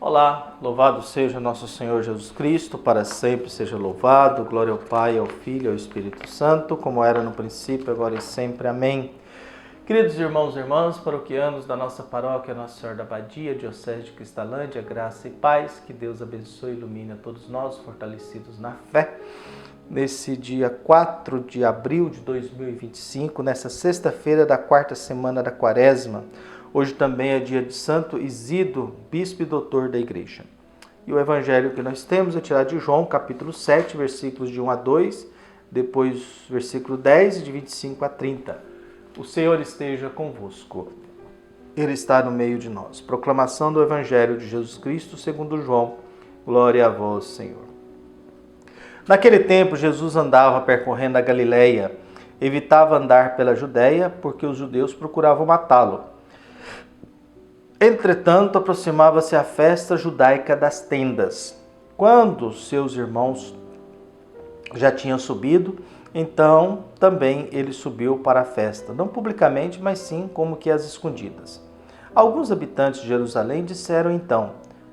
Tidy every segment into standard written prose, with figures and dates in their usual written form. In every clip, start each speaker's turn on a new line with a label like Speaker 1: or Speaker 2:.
Speaker 1: Olá, louvado seja nosso Senhor Jesus Cristo, para sempre seja louvado. Glória ao Pai, ao Filho e ao Espírito Santo, como era no princípio, agora e sempre. Amém. Queridos irmãos e irmãs, paroquianos da nossa paróquia Nossa Senhora da Abadia, Diocese de Cristalândia, graça e paz, que Deus abençoe e ilumine a todos nós, fortalecidos na fé. Nesse dia 4 de abril de 2025, nessa sexta-feira da quarta semana da Quaresma, hoje também é dia de Santo Isidro, bispo e doutor da Igreja. E o evangelho que nós temos é tirado de João, capítulo 7, versículos de 1 a 2, depois versículo 10 e de 25 a 30. O Senhor esteja convosco. Ele está no meio de nós. Proclamação do evangelho de Jesus Cristo segundo João. Glória a vós, Senhor. Naquele tempo, Jesus andava percorrendo a Galileia. Evitava andar pela Judéia, porque os judeus procuravam matá-lo. Entretanto, aproximava-se a festa judaica das tendas. Quando seus irmãos já tinham subido, então também ele subiu para a festa, não publicamente, mas sim como que às escondidas. Alguns habitantes de Jerusalém disseram então: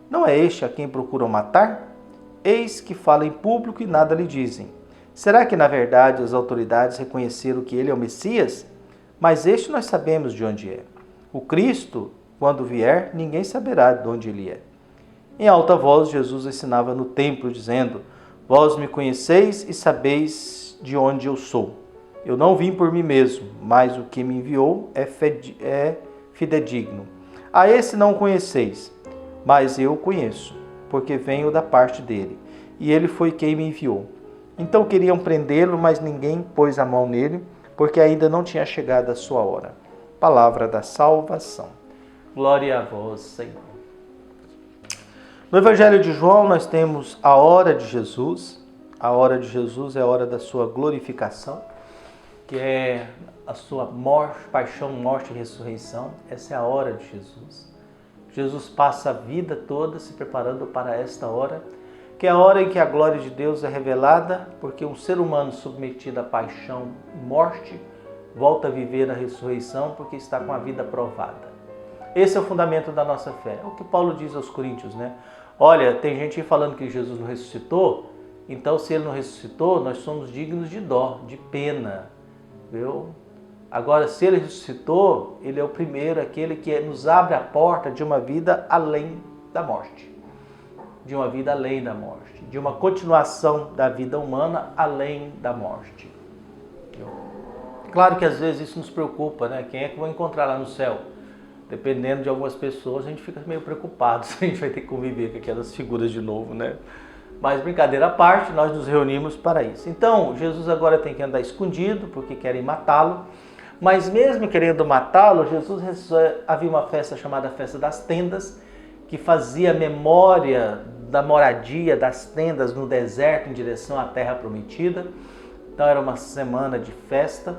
Speaker 1: não é este a quem procuram matar? Eis que fala em público e nada lhe dizem. Será que na verdade as autoridades reconheceram que ele é o Messias? Mas este nós sabemos de onde é. O Cristo, quando vier, ninguém saberá de onde ele é. Em alta voz, Jesus ensinava no templo, dizendo: vós me conheceis e sabeis de onde eu sou. Eu não vim por mim mesmo, mas o que me enviou é fidedigno. A esse não conheceis, mas eu o conheço, porque venho da parte dele, e ele foi quem me enviou. Então queriam prendê-lo, mas ninguém pôs a mão nele, porque ainda não tinha chegado a sua hora. Palavra da salvação. Glória a vós, Senhor. No Evangelho de João nós temos a hora de Jesus. A hora de Jesus é a hora da sua glorificação, que é a sua morte, paixão, morte e ressurreição. Essa é a hora de Jesus. Jesus passa a vida toda se preparando para esta hora, que é a hora em que a glória de Deus é revelada, porque um ser humano submetido à paixão e morte volta a viver a ressurreição porque está com a vida provada. Esse é o fundamento da nossa fé. É o que Paulo diz aos Coríntios, né? Olha, tem gente falando que Jesus não ressuscitou, então se ele não ressuscitou, nós somos dignos de dó, de pena, viu? Agora, se ele ressuscitou, ele é o primeiro, aquele que nos abre a porta de uma vida além da morte. De uma vida além da morte. De uma continuação da vida humana além da morte. Claro que às vezes isso nos preocupa, né? Quem é que eu vou encontrar lá no céu? Dependendo de algumas pessoas, a gente fica meio preocupado se a gente vai ter que conviver com aquelas figuras de novo, né? Mas brincadeira à parte, nós nos reunimos para isso. Então, Jesus agora tem que andar escondido, porque querem matá-lo. Mas mesmo querendo matá-lo, havia uma festa chamada Festa das Tendas, que fazia memória da moradia das tendas no deserto em direção à Terra Prometida. Então era uma semana de festa,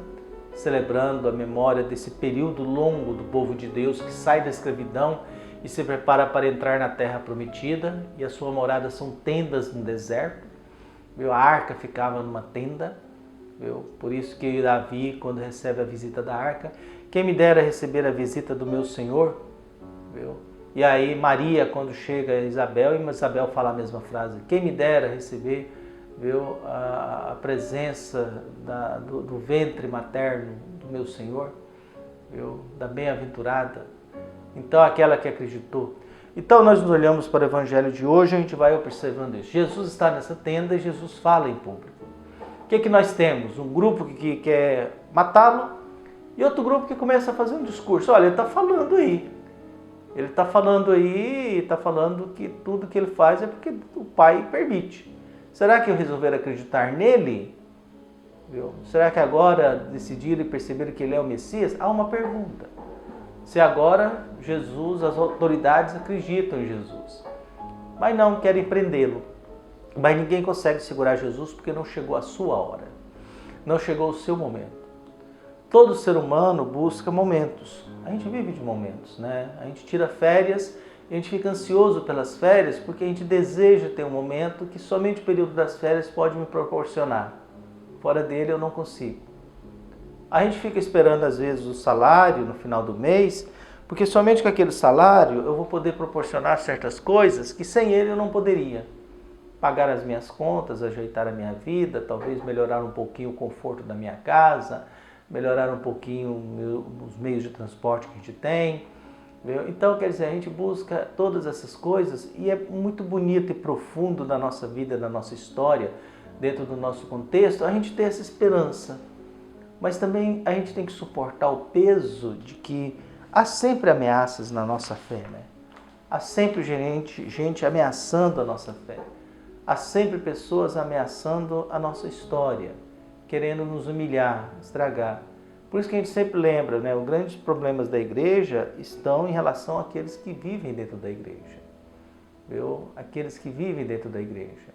Speaker 1: celebrando a memória desse período longo do povo de Deus que sai da escravidão e se prepara para entrar na Terra Prometida. E a sua morada são tendas no deserto. A arca ficava numa tenda. Por isso que Davi, quando recebe a visita da arca, quem me dera receber a visita do meu Senhor? E aí Maria, quando chega a Isabel, e Isabel fala a mesma frase: quem me dera receber a presença do ventre materno do meu Senhor, da bem-aventurada. Então aquela que acreditou. Então nós nos olhamos para o evangelho de hoje e a gente vai observando isso. Jesus está nessa tenda e Jesus fala em público. O que nós temos? Um grupo que quer matá-lo e outro grupo que começa a fazer um discurso. Olha, ele está falando aí. Ele está falando aí, está falando que tudo que ele faz é porque o Pai permite. Será que resolveram acreditar nele? Será que agora decidiram e perceberam que ele é o Messias? Há uma pergunta. Se agora Jesus, as autoridades acreditam em Jesus, mas não querem prendê-lo. Mas ninguém consegue segurar Jesus porque não chegou a sua hora. Não chegou o seu momento. Todo ser humano busca momentos. A gente vive de momentos, né? A gente tira férias e a gente fica ansioso pelas férias porque a gente deseja ter um momento que somente o período das férias pode me proporcionar. Fora dele eu não consigo. A gente fica esperando às vezes o salário no final do mês Porque somente com aquele salário eu vou poder proporcionar certas coisas que sem ele eu não poderia. Pagar as minhas contas, ajeitar a minha vida, talvez melhorar um pouquinho o conforto da minha casa, melhorar um pouquinho os meios de transporte que a gente tem. Então, quer dizer, a gente busca todas essas coisas e é muito bonito e profundo na nossa vida, na nossa história, dentro do nosso contexto, a gente ter essa esperança. Mas também a gente tem que suportar o peso de que há sempre ameaças na nossa fé, né? Há sempre gente ameaçando a nossa fé. Há sempre pessoas ameaçando a nossa história, querendo nos humilhar, estragar. Por isso que a gente sempre lembra, né? Os grandes problemas da igreja estão em relação àqueles que vivem dentro da igreja. Viu? Aqueles que vivem dentro da igreja.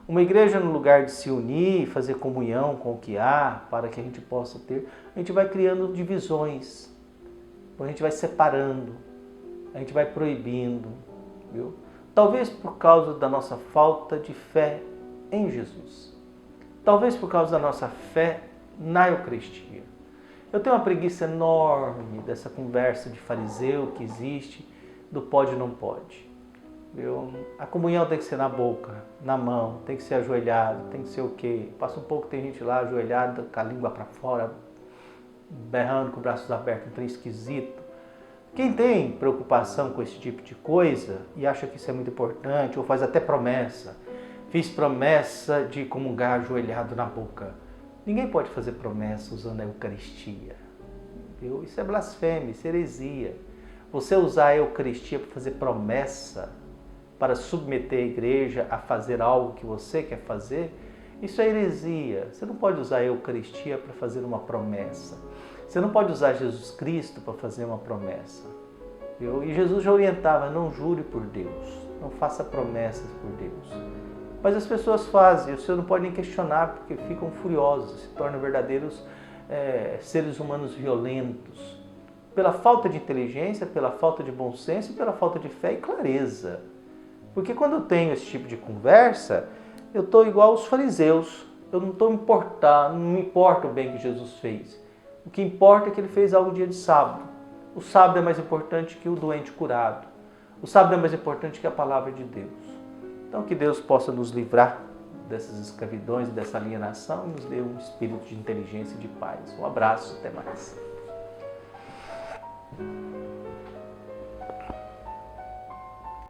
Speaker 1: Uma igreja, no lugar de se unir, fazer comunhão com o que há, para que a gente possa ter, a gente vai criando divisões, a gente vai separando, a gente vai proibindo, viu? Talvez por causa da nossa falta de fé em Jesus. Talvez por causa da nossa fé na Eucaristia. Eu tenho uma preguiça enorme dessa conversa de fariseu que existe, do pode e não pode. A comunhão tem que ser na boca, na mão, tem que ser ajoelhado, tem que ser o quê? Passa um pouco, tem gente lá ajoelhada, com a língua para fora, berrando com os braços abertos, um trem esquisito. Quem tem preocupação com esse tipo de coisa e acha que isso é muito importante, ou faz até promessa, fiz promessa de comungar ajoelhado na boca. Ninguém pode fazer promessa usando a Eucaristia. Viu? Isso é blasfêmia, isso é heresia. Você usar a Eucaristia para fazer promessa, para submeter a igreja a fazer algo que você quer fazer, isso é heresia. Você não pode usar a Eucaristia para fazer uma promessa. Você não pode usar Jesus Cristo para fazer uma promessa. Viu? E Jesus já orientava, não jure por Deus, não faça promessas por Deus. Mas as pessoas fazem, você não pode nem questionar, porque ficam furiosos, se tornam verdadeiros seres humanos violentos. Pela falta de inteligência, pela falta de bom senso e pela falta de fé e clareza. Porque quando eu tenho esse tipo de conversa, eu estou igual aos fariseus. Eu não estou não me importa o bem que Jesus fez. O que importa é que ele fez algo no dia de sábado. O sábado é mais importante que o doente curado. O sábado é mais importante que a palavra de Deus. Então que Deus possa nos livrar dessas escravidões e dessa alienação e nos dê um espírito de inteligência e de paz. Um abraço, até mais.